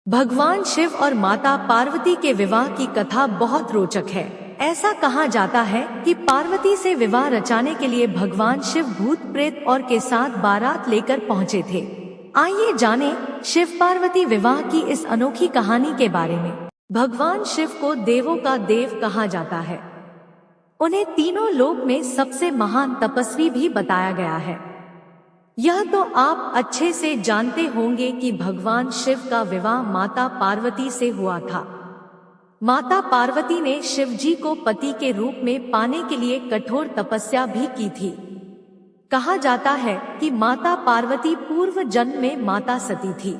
भगवान शिव और माता पार्वती के विवाह की कथा बहुत रोचक है। ऐसा कहा जाता है कि पार्वती से विवाह रचाने के लिए भगवान शिव भूत प्रेत और के साथ बारात लेकर पहुँचे थे। आइए जानें शिव पार्वती विवाह की इस अनोखी कहानी के बारे में। भगवान शिव को देवों का देव कहा जाता है। उन्हें तीनों लोक में सबसे महान तपस्वी भी बताया गया है। यह तो आप अच्छे से जानते होंगे कि भगवान शिव का विवाह माता पार्वती से हुआ था। माता पार्वती ने शिव जी को पति के रूप में पाने के लिए कठोर तपस्या भी की थी। कहा जाता है कि माता पार्वती पूर्व जन्म में माता सती थी।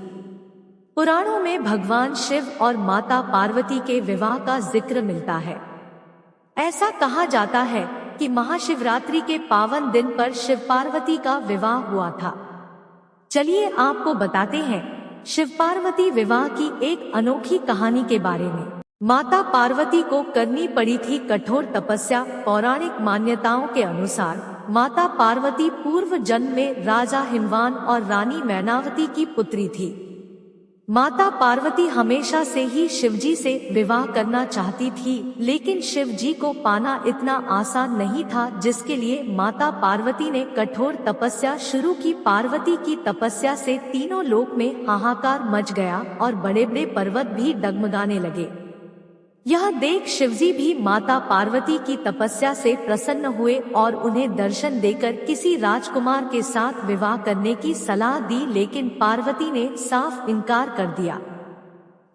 पुराणों में भगवान शिव और माता पार्वती के विवाह का जिक्र मिलता है। ऐसा कहा जाता है कि महाशिवरात्रि के पावन दिन पर शिव पार्वती का विवाह हुआ था। चलिए आपको बताते हैं शिव पार्वती विवाह की एक अनोखी कहानी के बारे में। माता पार्वती को करनी पड़ी थी कठोर तपस्या। पौराणिक मान्यताओं के अनुसार माता पार्वती पूर्व जन्म में राजा हिमवान और रानी मैनावती की पुत्री थी। माता पार्वती हमेशा से ही शिवजी से विवाह करना चाहती थी, लेकिन शिवजी को पाना इतना आसान नहीं था, जिसके लिए माता पार्वती ने कठोर तपस्या शुरू की। पार्वती की तपस्या से तीनों लोक में हाहाकार मच गया और बड़े बड़े पर्वत भी डगमगाने लगे। यह देख शिवजी भी माता पार्वती की तपस्या से प्रसन्न हुए और उन्हें दर्शन देकर किसी राजकुमार के साथ विवाह करने की सलाह दी, लेकिन पार्वती ने साफ इनकार कर दिया।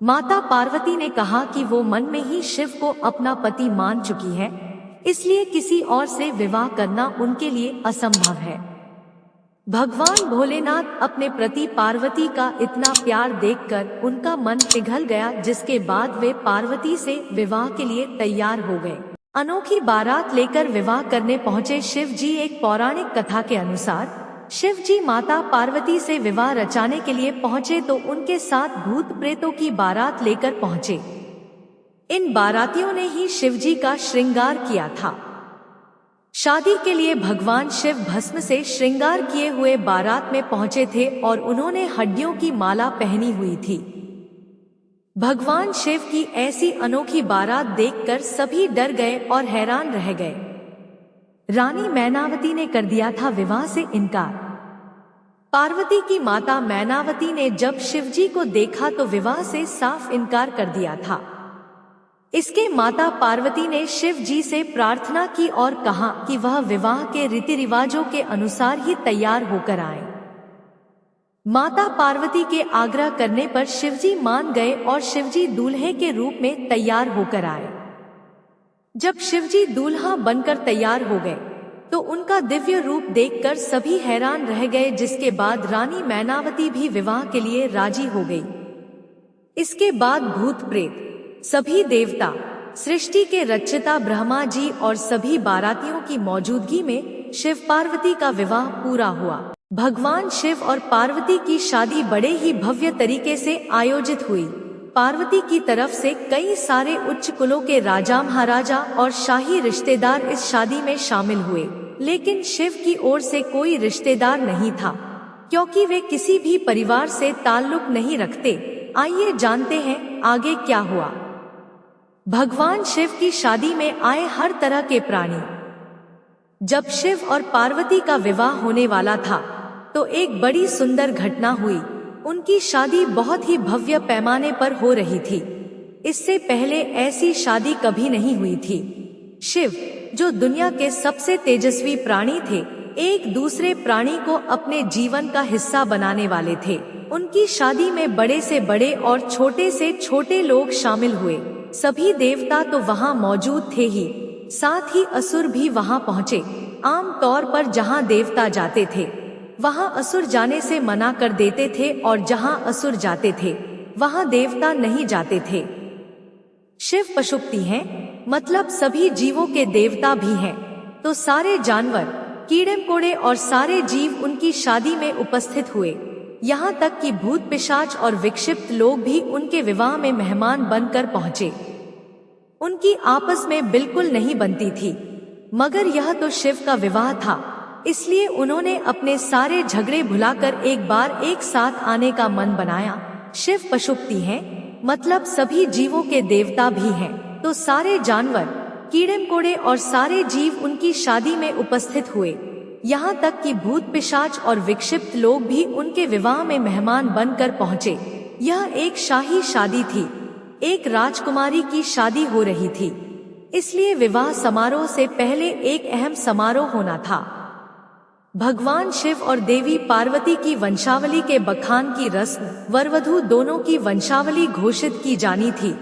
माता पार्वती ने कहा कि वो मन में ही शिव को अपना पति मान चुकी है, इसलिए किसी और से विवाह करना उनके लिए असंभव है। भगवान भोलेनाथ अपने प्रति पार्वती का इतना प्यार देखकर उनका मन पिघल गया, जिसके बाद वे पार्वती से विवाह के लिए तैयार हो गए। अनोखी बारात लेकर विवाह करने पहुँचे शिव जी। एक पौराणिक कथा के अनुसार शिव जी माता पार्वती से विवाह रचाने के लिए पहुँचे तो उनके साथ भूत प्रेतों की बारात लेकर पहुँचे। इन बारातियों ने ही शिव जी का श्रृंगार किया था। शादी के लिए भगवान शिव भस्म से श्रृंगार किए हुए बारात में पहुंचे थे और उन्होंने हड्डियों की माला पहनी हुई थी। भगवान शिव की ऐसी अनोखी बारात देखकर सभी डर गए और हैरान रह गए। रानी मैनावती ने कर दिया था विवाह से इनकार। पार्वती की माता मैनावती ने जब शिवजी को देखा तो विवाह से साफ इनकार कर दिया था। इसके माता पार्वती ने शिव जी से प्रार्थना की और कहा कि वह विवाह के रीति रिवाजों के अनुसार ही तैयार होकर आए। माता पार्वती के आग्रह करने पर शिवजी मान गए और शिवजी दूल्हे के रूप में तैयार होकर आए। जब शिवजी दूल्हा बनकर तैयार हो गए तो उनका दिव्य रूप देखकर सभी हैरान रह गए, जिसके बाद रानी मैनावती भी विवाह के लिए राजी हो गई। इसके बाद भूत प्रेत, सभी देवता, सृष्टि के रचयिता ब्रह्मा जी और सभी बारातियों की मौजूदगी में शिव पार्वती का विवाह पूरा हुआ। भगवान शिव और पार्वती की शादी बड़े ही भव्य तरीके से आयोजित हुई। पार्वती की तरफ से कई सारे उच्च कुलों के राजा महाराजा और शाही रिश्तेदार इस शादी में शामिल हुए, लेकिन शिव की ओर से कोई रिश्तेदार नहीं था, क्योंकि वे किसी भी परिवार से ताल्लुक नहीं रखते। आइए जानते हैं आगे क्या हुआ। भगवान शिव की शादी में आए हर तरह के प्राणी। जब शिव और पार्वती का विवाह होने वाला था तो एक बड़ी सुंदर घटना हुई। उनकी शादी बहुत ही भव्य पैमाने पर हो रही थी। इससे पहले ऐसी शादी कभी नहीं हुई थी। शिव, जो दुनिया के सबसे तेजस्वी प्राणी थे, एक दूसरे प्राणी को अपने जीवन का हिस्सा बनाने वाले थे। उनकी शादी में बड़े से बड़े और छोटे से छोटे लोग शामिल हुए। सभी देवता तो वहां मौजूद थे ही, साथ ही असुर भी वहां पहुंचे। आम तौर पर जहां देवता जाते थे वहां असुर जाने से मना कर देते थे, और जहां असुर जाते थे वहां देवता नहीं जाते थे। शिव पशुपति हैं, मतलब सभी जीवों के देवता भी हैं, तो सारे जानवर, कीड़े मकोड़े और सारे जीव उनकी शादी में उपस्थित हुए। यहाँ तक कि भूत पिशाच और विक्षिप्त लोग भी उनके विवाह में मेहमान बनकर पहुँचे। उनकी आपस में बिल्कुल नहीं बनती थी, मगर यह तो शिव का विवाह था, इसलिए उन्होंने अपने सारे झगड़े भुलाकर एक बार एक साथ आने का मन बनाया शिव पशुपति हैं, मतलब सभी जीवों के देवता भी हैं, तो सारे जानवर, कीड़े मकोड़े और सारे जीव उनकी शादी में उपस्थित हुए। यहाँ तक कि भूत पिशाच और विक्षिप्त लोग भी उनके विवाह में मेहमान बनकर पहुँचे। यह एक शाही शादी थी, एक राजकुमारी की शादी हो रही थी, इसलिए विवाह समारोह से पहले एक अहम समारोह होना था। भगवान शिव और देवी पार्वती की वंशावली के बखान की रस्म, वरवधू दोनों की वंशावली घोषित की जानी थी।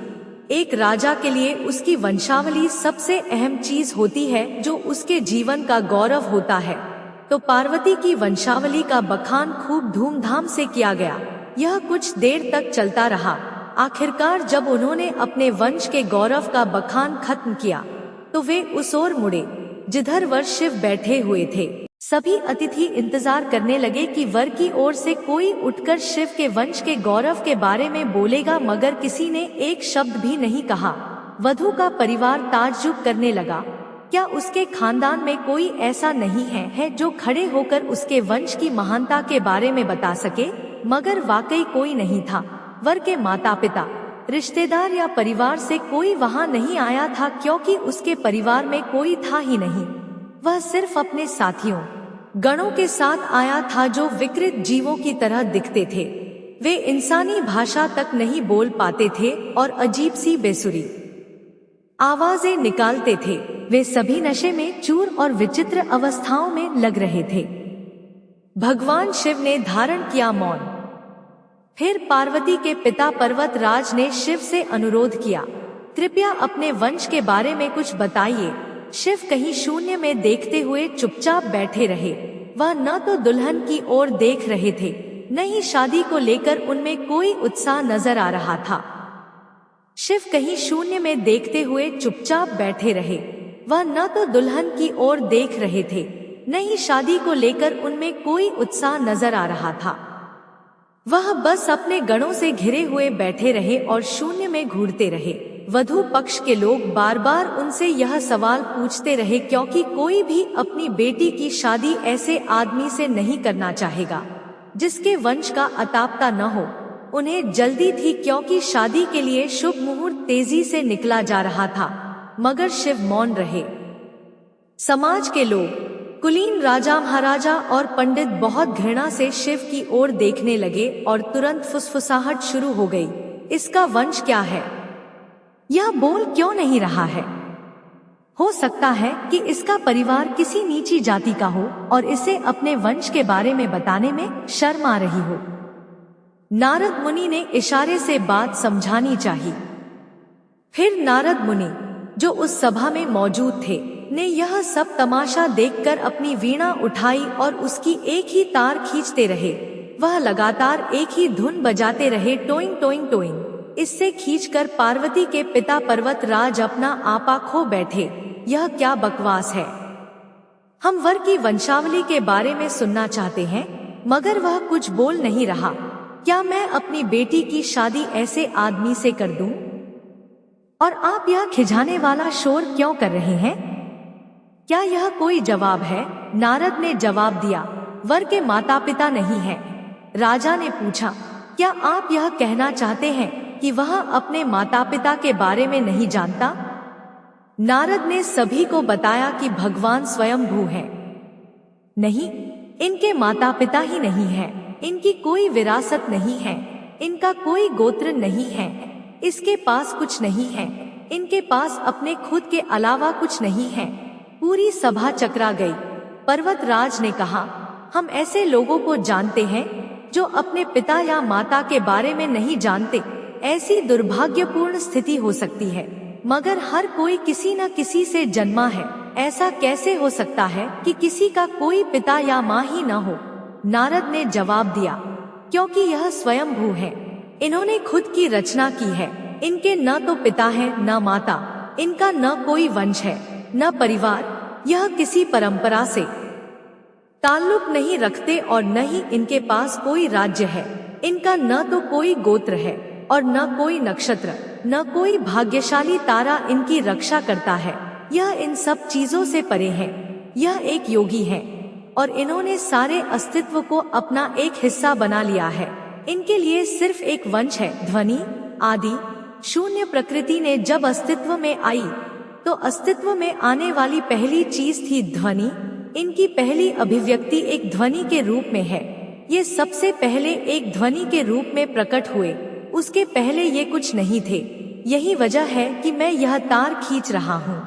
एक राजा के लिए उसकी वंशावली सबसे अहम चीज होती है, जो उसके जीवन का गौरव होता है। तो पार्वती की वंशावली का बखान खूब धूमधाम से किया गया। यह कुछ देर तक चलता रहा। आखिरकार जब उन्होंने अपने वंश के गौरव का बखान खत्म किया, तो वे उस ओर मुड़े जिधर वर शिव बैठे हुए थे। सभी अतिथि इंतजार करने लगे कि वर की ओर से कोई उठकर शिव के वंश के गौरव के बारे में बोलेगा, मगर किसी ने एक शब्द भी नहीं कहा। वधू का परिवार ताज्जुब करने लगा, क्या उसके खानदान में कोई ऐसा नहीं है जो खड़े होकर उसके वंश की महानता के बारे में बता सके? मगर वाकई कोई नहीं था। वर के माता पिता, रिश्तेदार या परिवार से कोई वहां नहीं आया था, क्योंकि उसके परिवार में कोई था ही नहीं। वह सिर्फ अपने साथियों, गणों के साथ आया था जो विकृत जीवों की तरह दिखते थे। वे इंसानी भाषा तक नहीं बोल पाते थे और अजीब सी बेसुरी आवाजें निकालते थे। वे सभी नशे में चूर और विचित्र अवस्थाओं में लग रहे थे। भगवान शिव ने धारण किया मौन। फिर पार्वती के पिता पर्वत राज ने शिव से अनुरोध किया, कृपया अपने वंश के बारे में कुछ बताइए। शिव कहीं शून्य में देखते हुए चुपचाप बैठे रहे। वह न तो दुल्हन की ओर देख रहे थे, न ही शादी को लेकर उनमें कोई उत्साह नजर आ रहा था। शिव कहीं शून्य में देखते हुए चुपचाप बैठे रहे। वह न तो दुल्हन की ओर देख रहे थे, न ही शादी को लेकर उनमें कोई उत्साह नजर आ रहा था। वह बस अपने गणों से घिरे हुए बैठे रहे और शून्य में घूरते रहे। वधू पक्ष के लोग बार बार उनसे यह सवाल पूछते रहे, क्योंकि कोई भी अपनी बेटी की शादी ऐसे आदमी से नहीं करना चाहेगा जिसके वंश का अतापता न हो। उन्हें जल्दी थी, क्योंकि शादी के लिए शुभ मुहूर्त तेजी से निकला जा रहा था, मगर शिव मौन रहे। समाज के लोग, कुलीन राजा महाराजा और पंडित बहुत घृणा से शिव की ओर देखने लगे और तुरंत फुसफुसाहट शुरू हो गई। इसका वंश क्या है? यह बोल क्यों नहीं रहा है? हो सकता है कि इसका परिवार किसी नीची जाति का हो और इसे अपने वंश के बारे में बताने में शर्म आ रही हो। नारद मुनि ने इशारे से बात समझानी चाहिए। फिर नारद मुनि, जो उस सभा में मौजूद थे, ने यह सब तमाशा देखकर अपनी वीणा उठाई और उसकी एक ही तार खींचते रहे। वह लगातार एक ही धुन बजाते रहे, टोइंग टोइंग टोइंग। इससे खींचकर पार्वती के पिता पर्वत राज अपना आपा खो बैठे। यह क्या बकवास है? हम वर की वंशावली के बारे में सुनना चाहते हैं, मगर वह कुछ बोल नहीं रहा। क्या मैं अपनी बेटी की शादी ऐसे आदमी से कर दूं? और आप यह खिजाने वाला शोर क्यों कर रहे हैं? क्या यह कोई जवाब है? नारद ने जवाब दिया, वर के माता पिता नहीं है। राजा ने पूछा, क्या आप यह कहना चाहते हैं कि वह अपने माता पिता के बारे में नहीं जानता? नारद ने सभी को बताया कि भगवान स्वयंभू हैं। नहीं, इनके माता पिता ही नहीं है, इनकी कोई विरासत नहीं है, इनका कोई गोत्र नहीं है, इसके पास कुछ नहीं है, इनके पास अपने खुद के अलावा कुछ नहीं है। पूरी सभा चकरा गई। पर्वत राज ने कहा, हम ऐसे लोगों को जानते हैं जो अपने पिता या माता के बारे में नहीं जानते। ऐसी दुर्भाग्यपूर्ण स्थिति हो सकती है, मगर हर कोई किसी न किसी से जन्मा है। ऐसा कैसे हो सकता है कि किसी का कोई पिता या माँ ही न हो? नारद ने जवाब दिया, क्योंकि यह स्वयंभू है। इन्होंने खुद की रचना की है। इनके न तो पिता है न माता, इनका न कोई वंश है न परिवार। यह किसी परंपरा से ताल्लुक नहीं रखते और न ही इनके पास कोई राज्य है। इनका न तो कोई गोत्र है और न कोई नक्षत्र, न कोई भाग्यशाली तारा इनकी रक्षा करता है। यह इन सब चीजों से परे है। यह एक योगी है और इन्होंने सारे अस्तित्व को अपना एक हिस्सा बना लिया है। इनके लिए सिर्फ एक वंश है, ध्वनि, आदि, शून्य। प्रकृति ने जब अस्तित्व में आई तो अस्तित्व में आने वाली पहली चीज थी ध्वनि। इनकी पहली अभिव्यक्ति एक ध्वनि के रूप में है। ये सबसे पहले एक ध्वनि के रूप में प्रकट हुए, उसके पहले ये कुछ नहीं थे। यही वजह है कि मैं यह तार खींच रहा हूँ।